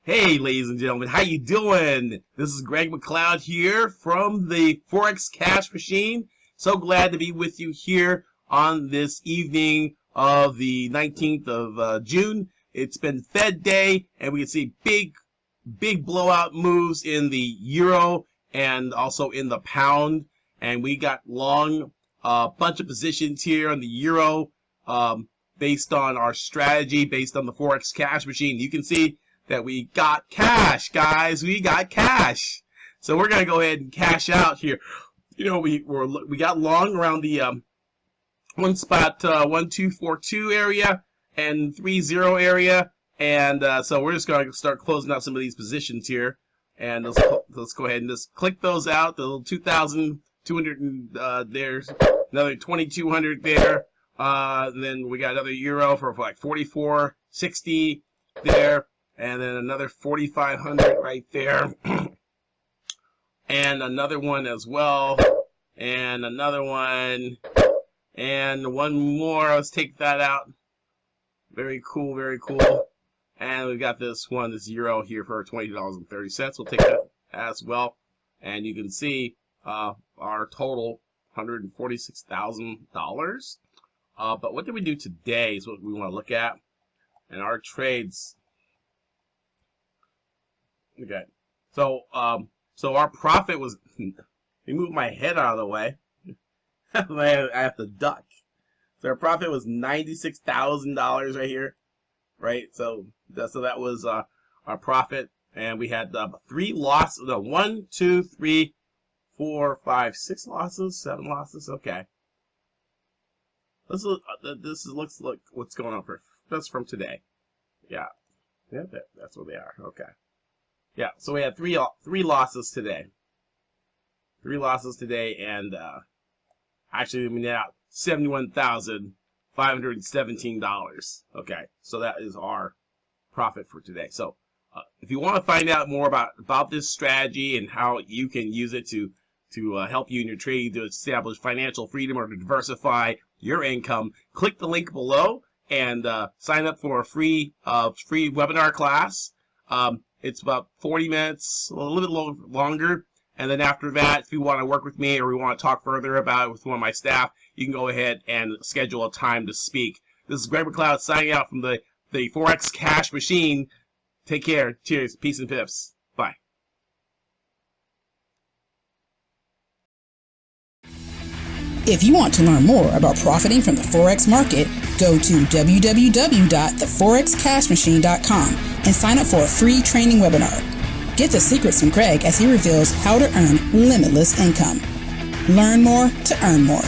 Hey, ladies and gentlemen, how you doing? This is Greg McLeod here from the Forex Cash Machine. So glad to be with you here on this evening of the 19th of June. It's been Fed Day, and we can see big blowout moves in the euro and also in the pound. And we got long bunch of positions here on the euro based on our strategy, based on the Forex Cash Machine. You can see that we got cash, guys. We got cash. So we're gonna go ahead and cash out here. You know, we got long around the one spot 1242 area and 30 area, and so we're just gonna start closing out some of these positions here. And let's go ahead and just click those out. The little 2,200 there's another 2,200 there. And then we got another euro for like 44.60 there. And then another 4,500 right there. And another one as well. And another one. And one more. Let's take that out. Very cool, very cool. And we got this one, this euro here for $20.30. We'll take that as well. And you can see our total, $146,000. But what did we do today is what we want to look at. And our trades. Okay, so our profit was. Let me move my head out of the way. I have to duck. So our profit was $96,000 right here, right? So that was our profit, and we had 3 losses. No, 1, 2, 3, 4, 5, 6 losses, 7 losses. Okay. Looks like what's going on for. That's from today. Yeah, that's where they are. Okay. Yeah, so we had three losses today. 3 losses today, and actually we net out $71,517. Okay, so that is our profit for today. So if you want to find out more about this strategy and how you can use it to help you in your trading to establish financial freedom or to diversify your income, click the link below and sign up for a free webinar class. It's about 40 minutes, a little bit longer. And then after that, if you want to work with me or we want to talk further about it with one of my staff, you can go ahead and schedule a time to speak. This is Greg McLeod signing out from the Forex Cash Machine. Take care. Cheers. Peace and pips. Bye. If you want to learn more about profiting from the Forex market, go to www.theforexcashmachine.com and sign up for a free training webinar. Get the secrets from Greg as he reveals how to earn limitless income. Learn more to earn more.